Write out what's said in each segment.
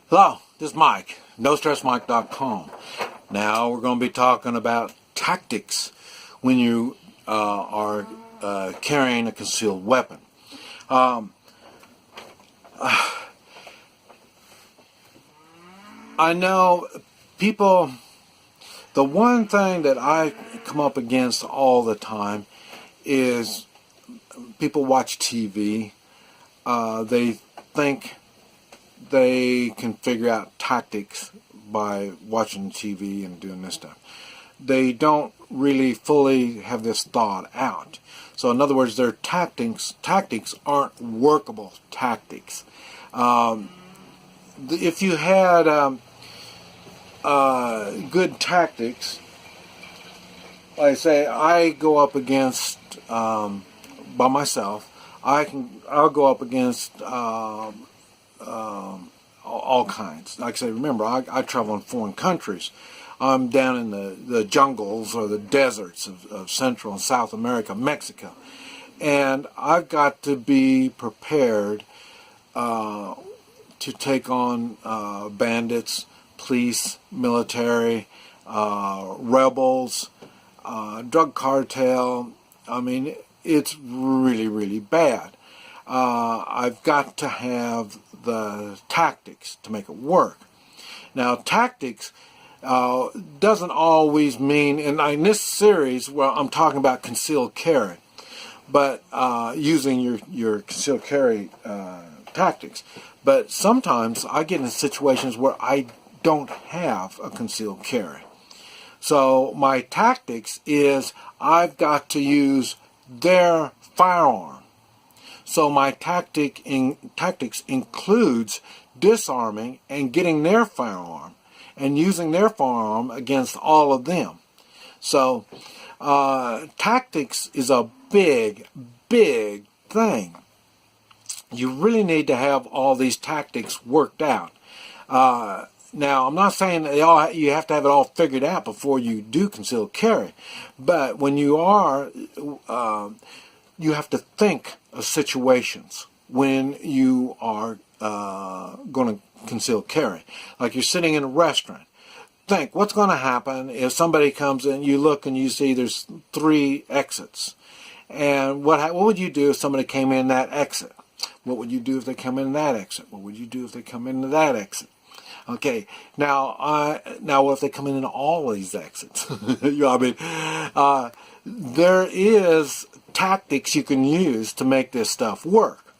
Hello, this is Mike, NoStressMike.com. Now we're going to be talking about tactics when you are carrying a concealed weapon. I know people, the one thing that I come up against all the time is people watch TV. They think they can figure out tactics by watching TV and doing this stuff. They don't really fully have this thought out. So in other words, their tactics aren't workable tactics. If you had good tactics, like I say, I go up against by myself. I'll go up against all kinds. Like I say, remember, I travel in foreign countries. I'm down in the jungles or the deserts of Central and South America, Mexico. And I've got to be prepared to take on bandits, police, military, rebels, drug cartel. I mean, it's really, really bad. I've got to have the tactics to make it work. Now, tactics doesn't always mean, and in this series, well, I'm talking about concealed carry, but using your concealed carry tactics. But sometimes I get in situations where I don't have a concealed carry. So my tactics is I've got to use their firearm. So my tactics includes disarming and getting their firearm and using their firearm against all of them. So tactics is a big, big thing. You really need to have all these tactics worked out. Now, I'm not saying that you have to have it all figured out before you do concealed carry, but when you are, you have to think of situations when you are going to conceal carry. Like you're sitting in a restaurant. Think, what's going to happen if somebody comes in, you look and you see there's 3 exits. And what would you do if somebody came in that exit? What would you do if they come in that exit? What would you do if they come into that exit? Okay, now what if they come in all of these exits? You know, I mean, there is tactics you can use to make this stuff work.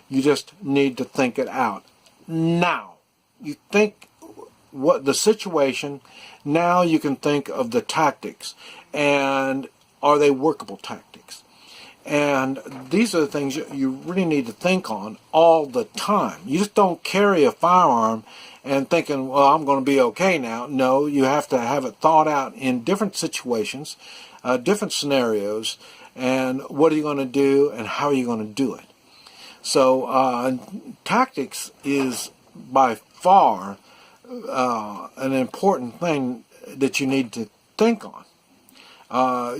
You just need to think it out. Now, you think what the situation, now you can think of the tactics, and are they workable tactics? And these are the things you really need to think on all the time. You just don't carry a firearm and thinking, well, I'm going to be okay now. No, you have to have it thought out in different situations, different scenarios, and what are you going to do and how are you going to do it. So tactics is by far an important thing that you need to think on.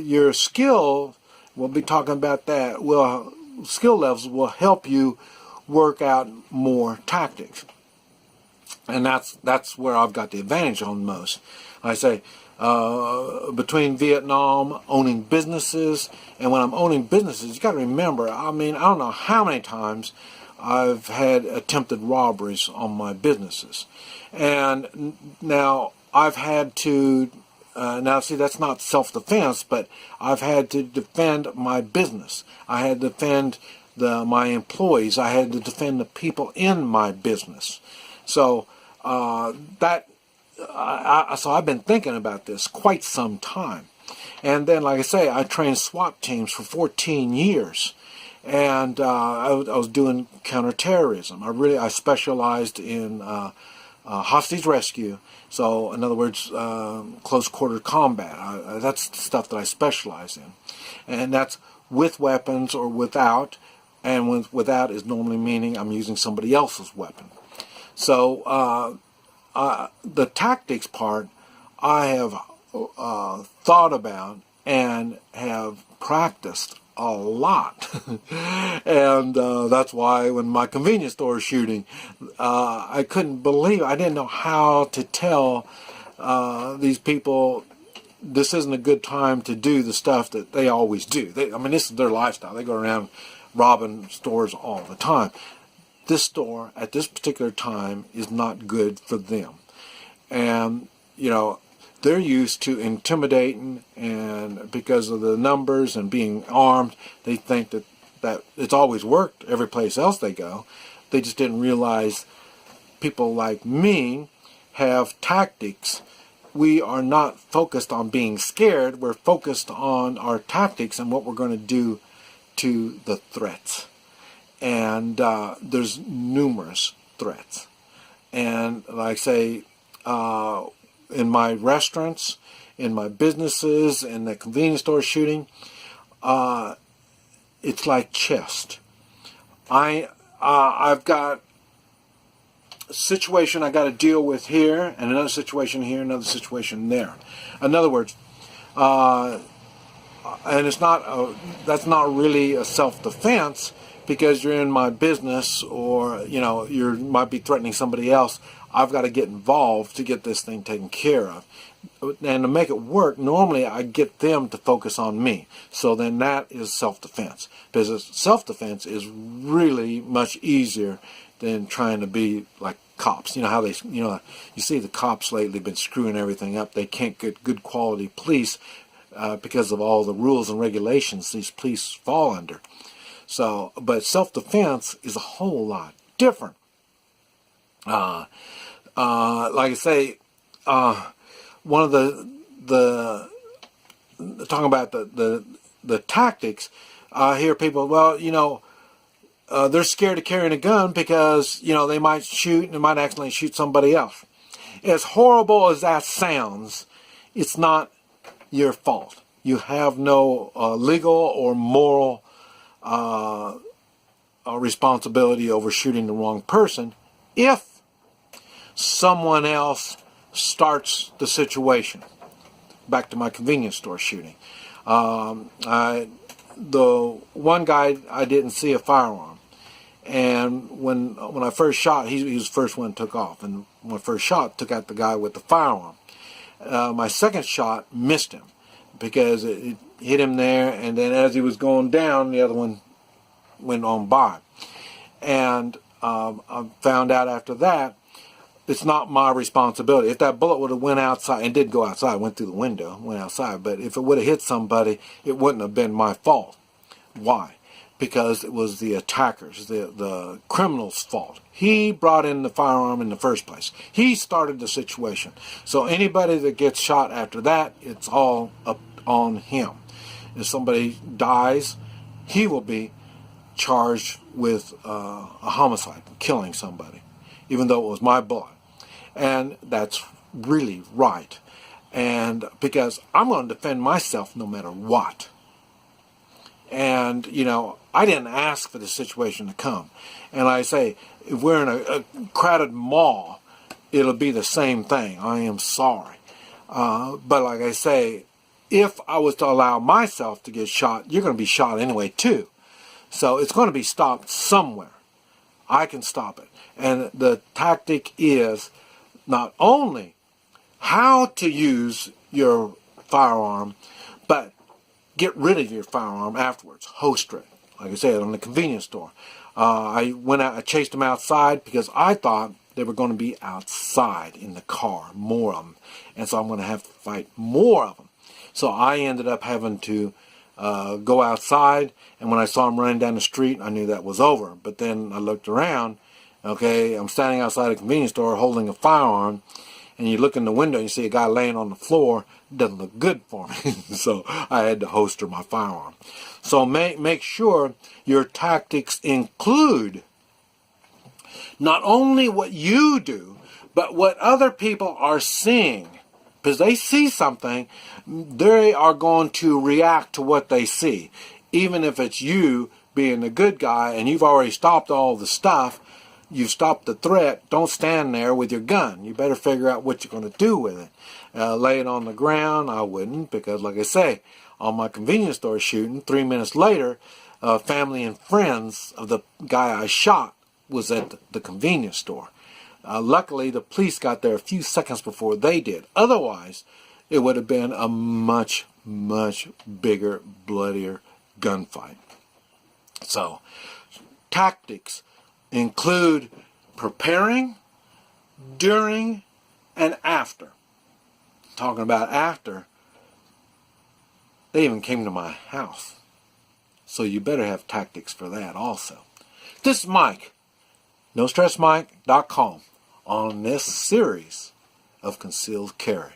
Your skill, we'll be talking about that, skill levels will help you work out more tactics. And that's where I've got the advantage on most. I say, between Vietnam, owning businesses, and when I'm owning businesses, you got to remember, I mean, I don't know how many times I've had attempted robberies on my businesses. And now I've had to, now see, that's not self-defense, but I've had to defend my business. I had to defend my employees. I had to defend the people in my business. So so I've been thinking about this quite some time. And then, like I say, I trained SWAT teams for 14 years. And I was doing counterterrorism. I specialized in hostage rescue. So, in other words, close quarter combat. That's the stuff that I specialize in. And that's with weapons or without. And without is normally meaning I'm using somebody else's weapon. So the tactics part I have thought about and have practiced a lot. And that's why when my convenience store shooting, I couldn't believe, I didn't know how to tell these people this isn't a good time to do the stuff that they always do. I mean, this is their lifestyle. They go around robbing stores all the time. This store at this particular time is not good for them. And, you know, they're used to intimidating, and because of the numbers and being armed, they think that it's always worked every place else they go. They just didn't realize people like me have tactics. We are not focused on being scared. We're focused on our tactics and what we're going to do to the threats. And there's numerous threats. And like I say, in my restaurants, in my businesses, in the convenience store shooting, it's like chess. I've got a situation I got to deal with here, and another situation here, another situation there. In other words, and it's not that's not really a self-defense, because you're in my business, or you know, you might be threatening somebody else. I've got to get involved to get this thing taken care of. And to make it work, normally I get them to focus on me. So then that is self-defense. Because self-defense is really much easier than trying to be like cops. You know how they, you see the cops lately been screwing everything up. They can't get good quality police because of all the rules and regulations these police fall under. So, but self-defense is a whole lot different. Like I say, one of the talking about the tactics, I hear people, well, you know, they're scared of carrying a gun because, you know, they might shoot and they might accidentally shoot somebody else. As horrible as that sounds, it's not your fault. You have no legal or moral responsibility over shooting the wrong person if someone else starts the situation. Back to my convenience store shooting. The one guy, I didn't see a firearm. And when I first shot, he was the first one took off. And when I first shot, took out the guy with the firearm. My second shot missed him because it hit him there, and then as he was going down, the other one went on by. And I found out after that, it's not my responsibility. If that bullet would have went outside, and did go outside, went through the window, went outside, but if it would have hit somebody, it wouldn't have been my fault. Why? Because it was the attacker's, the criminal's fault. He brought in the firearm in the first place. He started the situation. So anybody that gets shot after that, it's all up on him. If somebody dies, he will be charged with a homicide, killing somebody, even though it was my bullet. And that's really right. And because I'm going to defend myself no matter what. And, you know, I didn't ask for the situation to come. And I say, if we're in a crowded mall, it'll be the same thing. I am sorry. But like I say, if I was to allow myself to get shot, you're going to be shot anyway too. So it's going to be stopped somewhere. I can stop it. And the tactic is not only how to use your firearm, but get rid of your firearm afterwards. Holster it. Like I said, on the convenience store. I went out, I chased them outside because I thought they were going to be outside in the car, more of them. And so I'm going to have to fight more of them. So I ended up having to go outside, and when I saw them running down the street, I knew that was over. But then I looked around. Okay, I'm standing outside a convenience store holding a firearm, and you look in the window and you see a guy laying on the floor. It doesn't look good for me. So I had to holster my firearm. So make sure your tactics include not only what you do, but what other people are seeing. Because they see something, they are going to react to what they see. Even if it's you being the good guy and you've already stopped all the stuff, you've stopped the threat, don't stand there with your gun. You better figure out what you're going to do with it. Lay it on the ground? I wouldn't, because like I say, on my convenience store shooting, 3 minutes later, family and friends of the guy I shot was at the convenience store. Luckily, the police got there a few seconds before they did. Otherwise, it would have been a much, much bigger, bloodier gunfight. So, tactics include preparing, during, and after. Talking about after, they even came to my house. So you better have tactics for that also. This is Mike, NoStressMike.com, on this series of concealed carry.